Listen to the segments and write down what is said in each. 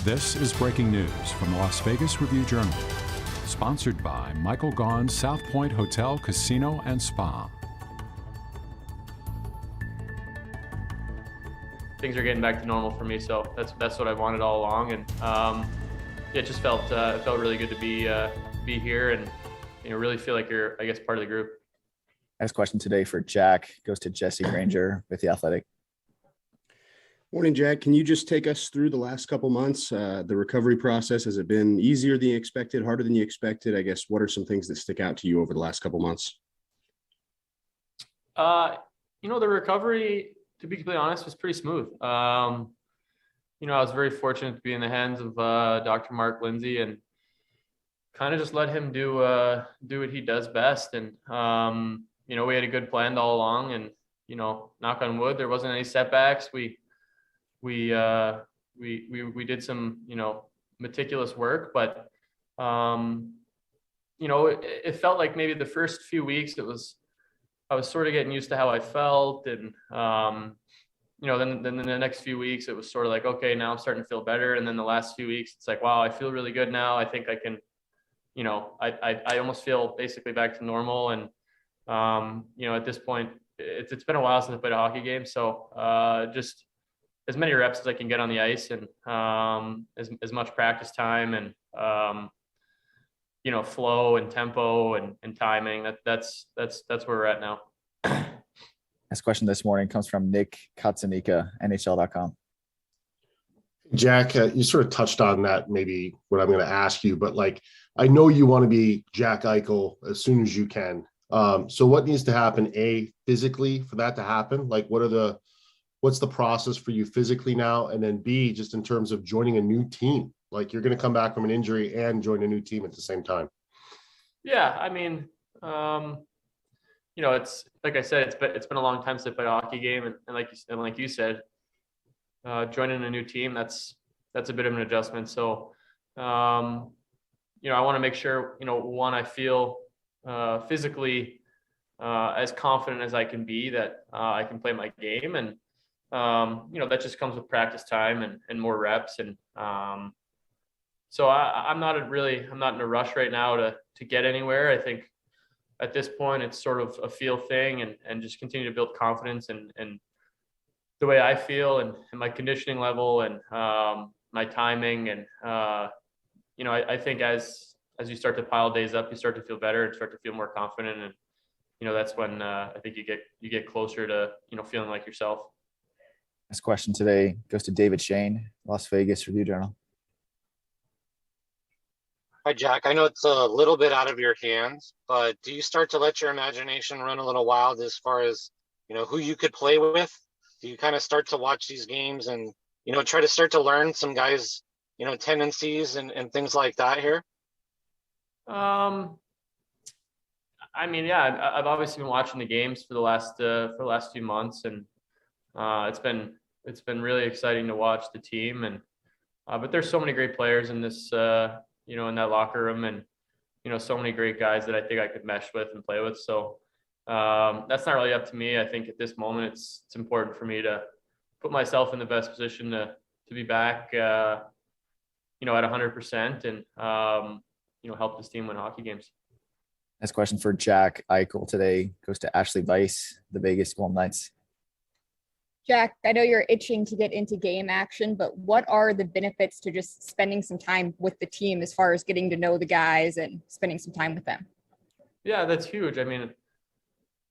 This is breaking news from the Las Vegas Review-Journal, sponsored by Michael Gaughan's South Point Hotel, Casino, and Spa. Things are getting back to normal for me, so that's what I wanted all along, and it just felt really good to be here, and really feel like you're, I guess, part of the group. Next question today for Jack goes to Jesse Granger with The Athletic. Morning, Jack. Can you just take us through the last couple months, the recovery process? Has it been easier than you expected, harder than you expected? I guess, what are some things that stick out to you over the last couple months? The recovery, to be completely honest, was pretty smooth. I was very fortunate to be in the hands of Dr. Mark Lindsay and kind of just let him do what he does best. And, we had a good plan all along, and, knock on wood, there wasn't any setbacks. We did some, meticulous work, but, it felt like maybe the first few weeks I was sort of getting used to how I felt. And, then in the next few weeks, it was sort of like, okay, now I'm starting to feel better. And then the last few weeks, it's like, wow, I feel really good now. I think I can, I almost feel basically back to normal. And, at this point, it's been a while since I played a hockey game. So, just as many reps as I can get on the ice, and as much practice time, and flow and tempo and timing. That's where we're at now. Next question this morning comes from Nick Katsunika, NHL.com. Jack, you sort of touched on that, maybe what I'm going to ask you, but I know you want to be Jack Eichel as soon as you can. So what needs to happen, A, physically for that to happen? What's the process for you physically now? And then B, just in terms of joining a new team, you're going to come back from an injury and join a new team at the same time. Yeah. I mean, it's like I said, it's been a long time since I played a hockey game. And like you said, joining a new team, that's a bit of an adjustment. So, I want to make sure, one, I feel physically as confident as I can be that I can play my game. And, that just comes with practice time and more reps. And so I'm not in a rush right now to get anywhere. I think at this point it's sort of a feel thing, and just continue to build confidence and the way I feel and my conditioning level and my timing. And, I think as you start to pile days up, you start to feel better and start to feel more confident. And, that's when I think you get closer to, feeling like yourself. This question today goes to David Shane, Las Vegas Review-Journal. Hi, Jack. I know it's a little bit out of your hands, but do you start to let your imagination run a little wild as far as, who you could play with? Do you kind of start to watch these games and, try to start to learn some guys, tendencies and things like that here? I mean, yeah, I've obviously been watching the games for the last few months, and it's been really exciting to watch the team. And but there's so many great players in this in that locker room, and so many great guys that I think I could mesh with and play with. So that's not really up to me. I think at this moment it's important for me to put myself in the best position to be back at 100% and help this team win hockey games. Next question for Jack Eichel today goes to Ashley Weiss, the Vegas Golden Knights. Jack, I know you're itching to get into game action, but what are the benefits to just spending some time with the team as far as getting to know the guys and spending some time with them? Yeah, that's huge. I mean,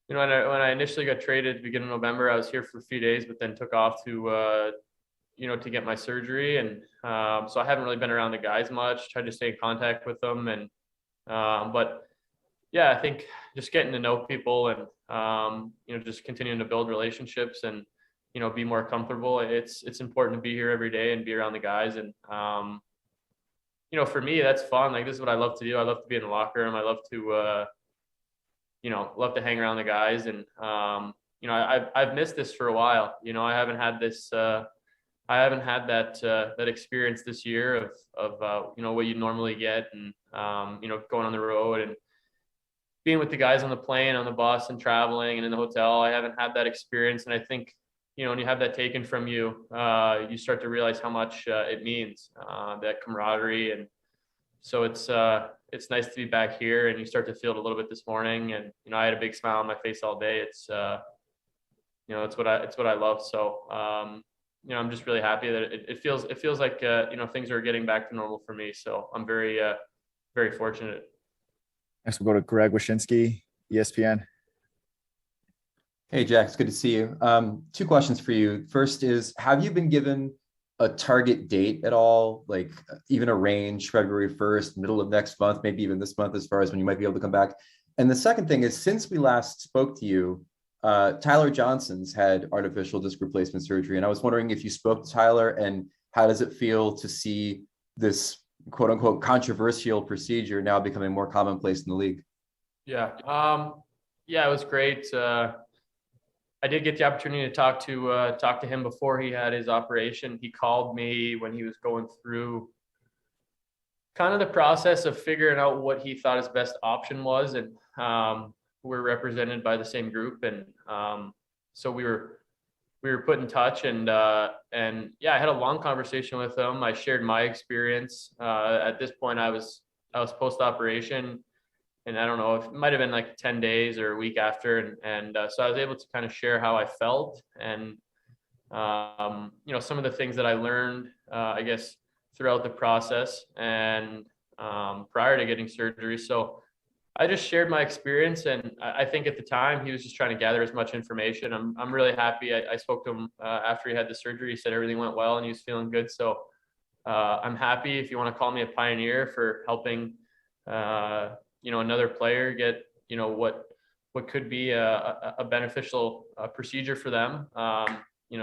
when I initially got traded at the beginning of November, I was here for a few days, but then took off to get my surgery. And so I haven't really been around the guys much, tried to stay in contact with them. And, but yeah, I think just getting to know people and, just continuing to build relationships and, be more comfortable. It's important to be here every day and be around the guys. And, for me, that's fun. This is what I love to do. I love to be in the locker room. I love to, love to hang around the guys. And, I've missed this for a while. I haven't had this, I haven't had that experience this year of what you normally get, and, going on the road and being with the guys on the plane, on the bus, and traveling and in the hotel. I haven't had that experience. And I think, when you have that taken from you, you start to realize how much it means, that camaraderie. And so it's nice to be back here, and you start to feel it a little bit this morning. And, I had a big smile on my face all day. It's what I love. So, I'm just really happy that it feels like, things are getting back to normal for me. So I'm very, very fortunate. Next, we'll go to Greg Wyshynski, ESPN. Hey, Jack, it's good to see you. 2 questions for you. First is, have you been given a target date at all, like even a range, February 1st, middle of next month, maybe even this month, as far as when you might be able to come back? And the second thing is, since we last spoke to you, Tyler Johnson's had artificial disc replacement surgery. And I was wondering if you spoke to Tyler, and how does it feel to see this quote unquote controversial procedure now becoming more commonplace in the league? Yeah. It was great. I did get the opportunity to talk to him before he had his operation. He called me when he was going through kind of the process of figuring out what he thought his best option was. And we're represented by the same group. And so we were put in touch, and I had a long conversation with him. I shared my experience. At this point, I was post-operation, and I don't know if it might've been like 10 days or a week after. And so I was able to kind of share how I felt, and, some of the things that I learned, I guess, throughout the process and prior to getting surgery. So I just shared my experience, and I think at the time he was just trying to gather as much information. I'm really happy. I spoke to him after he had the surgery. He said everything went well and he was feeling good. So I'm happy, if you want to call me a pioneer, for helping another player get what could be a beneficial procedure for them.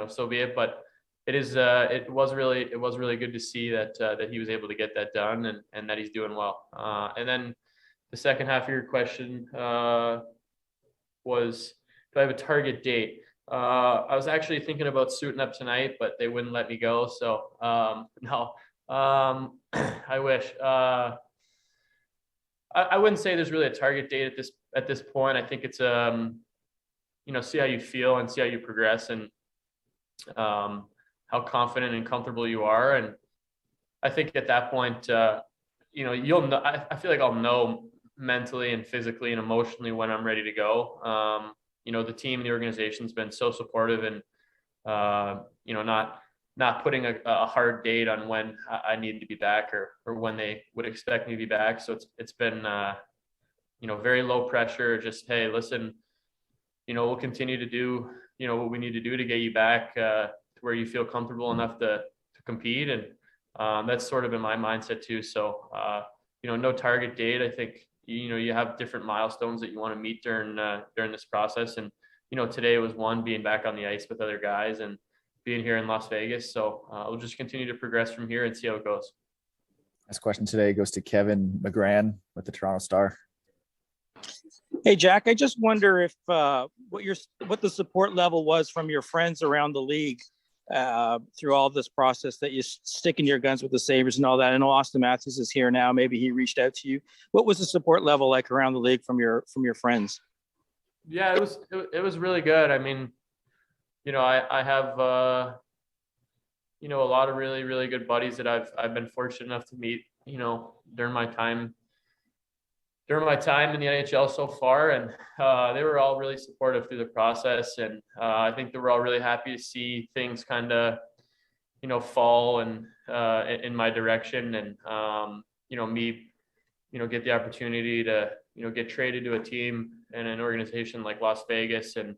So be it. But it was really good to see that he was able to get that done, and that he's doing well. And then the second half of your question was, do I have a target date? I was actually thinking about suiting up tonight, but they wouldn't let me go. So no, I wish. I wouldn't say there's really a target date at this point. I think it's see how you feel and see how you progress, and how confident and comfortable you are. And I think at that point, you'll know. I feel like I'll know mentally and physically and emotionally when I'm ready to go. The team and the organization's been so supportive, and not putting a hard date on when I need to be back, or when they would expect me to be back. So it's been very low pressure. Just, hey, listen, we'll continue to do what we need to do to get you back to where you feel comfortable enough to compete. And that's sort of been my mindset too. So no target date. I think you have different milestones that you want to meet during this process. And today was one, being back on the ice with other guys and being here in Las Vegas. So we'll just continue to progress from here and see how it goes. Next question today goes to Kevin McGran with the Toronto Star. Hey, Jack, I just wonder if what the support level was from your friends around the league through all this process, that you sticking to your guns with the Sabres and all that. I know Austin Matthews is here now. Maybe he reached out to you. What was the support level like around the league from your friends? Yeah, it was really good. I mean, I have a lot of really, really good buddies that I've been fortunate enough to meet, during my time in the NHL so far. And they were all really supportive through the process. And I think they were all really happy to see things kind of, fall and in my direction. And, me, get the opportunity to, get traded to a team and an organization like Las Vegas, and,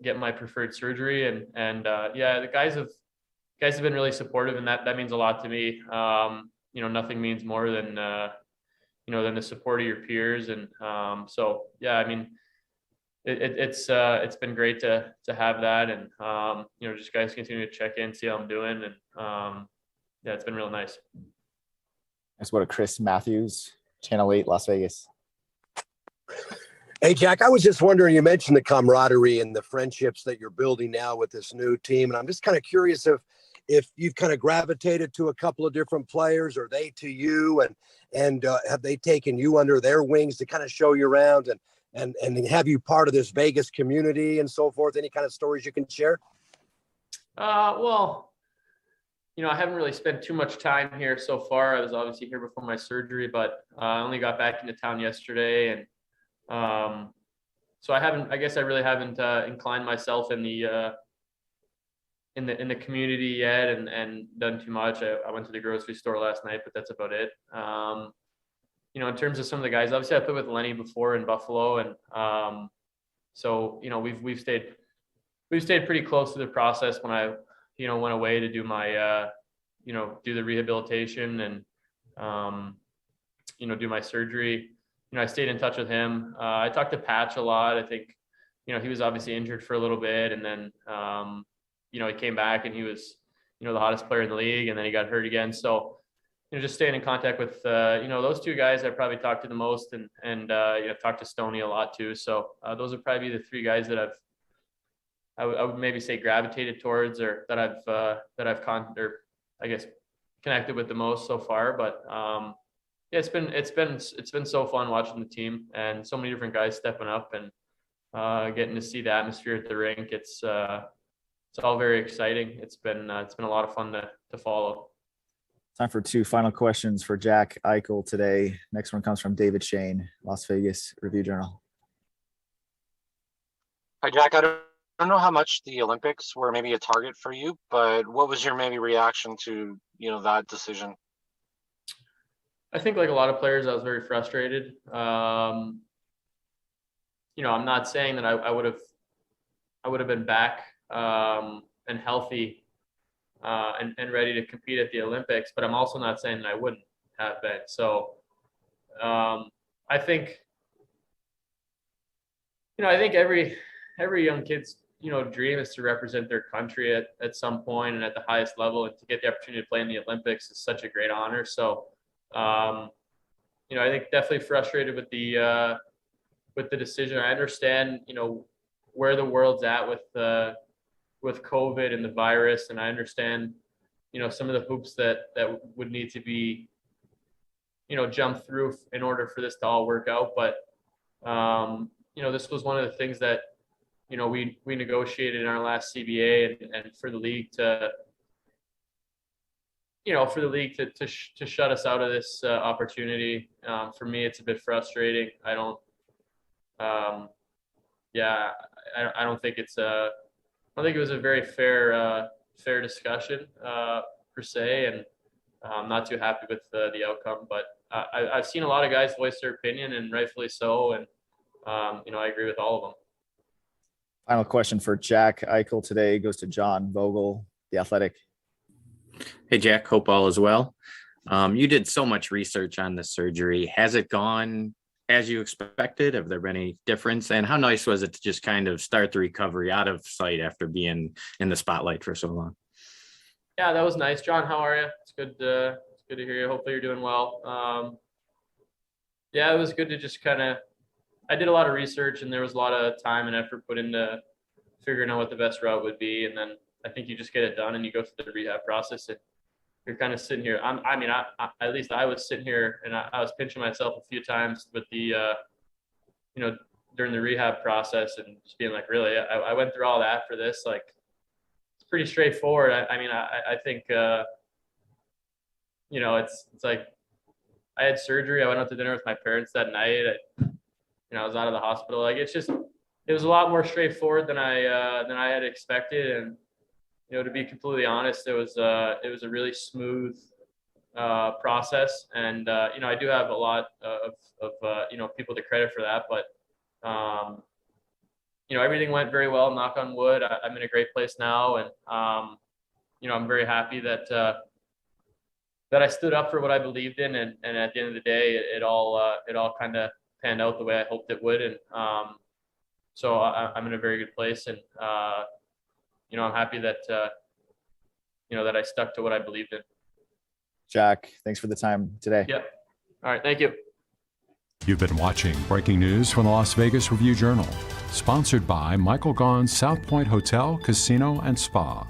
get my preferred surgery. And the guys have been really supportive, and that means a lot to me. Nothing means more than than the support of your peers. And so, yeah, I mean, it's been great to have that. And, just guys continue to check in, see how I'm doing. And it's been real nice. That's what Chris Matthews, Channel 8, Las Vegas. Hey, Jack, I was just wondering, you mentioned the camaraderie and the friendships that you're building now with this new team. And I'm just kind of curious if you've kind of gravitated to a couple of different players, or they to you, and have they taken you under their wings to kind of show you around? And and have you part of this Vegas community and so forth? Any kind of stories you can share? Well, I haven't really spent too much time here so far. I was obviously here before my surgery, but I only got back into town yesterday, and so I guess I really haven't inclined myself in the community yet and done too much. I went to the grocery store last night, but that's about it. In terms of some of the guys, obviously I played with Lenny before in Buffalo, and so we've stayed pretty close to the process when I went away to do my do the rehabilitation and do my surgery. I stayed in touch with him. I talked to Patch a lot. I think he was obviously injured for a little bit, and then he came back and he was the hottest player in the league, and then he got hurt again. So just staying in contact with those two guys I probably talked to the most, and talked to Stoney a lot too. So those would probably be the three guys that I would maybe say gravitated towards, or that I've connected with the most so far. But it's been so fun watching the team and so many different guys stepping up and getting to see the atmosphere at the rink. It's all very exciting. It's been a lot of fun to follow. Time for two final questions for Jack Eichel today. Next one comes from David Shane, Las Vegas Review-Journal. Hi, Jack. I don't know how much the Olympics were maybe a target for you, but what was your maybe reaction to that decision? I think like a lot of players, I was very frustrated. I'm not saying that I would have been back and healthy and ready to compete at the Olympics, but I'm also not saying that I wouldn't have been. So I think every young kid's dream is to represent their country at some point and at the highest level, and to get the opportunity to play in the Olympics is such a great honor. So I think definitely frustrated with the decision. I understand where the world's at with COVID and the virus, and I understand some of the hoops that would need to be jumped through in order for this to all work out. But this was one of the things that we negotiated in our last CBA, and for the league to shut us out of this opportunity. For me, it's a bit frustrating. I don't think it was a very fair discussion per se, and I'm not too happy with the outcome. But I've seen a lot of guys voice their opinion, and rightfully so, and I agree with all of them. Final question for Jack Eichel today goes to John Vogel, The Athletic. Hey, Jack, hope all is well. You did so much research on the surgery. Has it gone as you expected? Have there been any difference? And how nice was it to just kind of start the recovery out of sight after being in the spotlight for so long? Yeah, that was nice. John, how are you? It's good to hear you. Hopefully you're doing well. It was good to just I did a lot of research, and there was a lot of time and effort put into figuring out what the best route would be. And then I think you just get it done and you go through the rehab process, and you're kind of sitting here. At least I was sitting here, and I was pinching myself a few times with the, during the rehab process, and just being like, really, I went through all that for this. Like, it's pretty straightforward. I think, it's like, I had surgery. I went out to dinner with my parents that night. I was out of the hospital. Like, it was a lot more straightforward than I had expected. And, to be completely honest, it was a really smooth process. And, I do have a lot of people to credit for that, but, everything went very well, knock on wood. I'm in a great place now. And, I'm very happy that I stood up for what I believed in. And at the end of the day, it all kind of panned out the way I hoped it would. And, so I'm in a very good place. And, I'm happy that, that I stuck to what I believed in. Jack, thanks for the time today. Yep. All right. Thank you. You've been watching Breaking News from the Las Vegas Review-Journal, sponsored by Michael Gaughan's South Point Hotel, Casino, and Spa.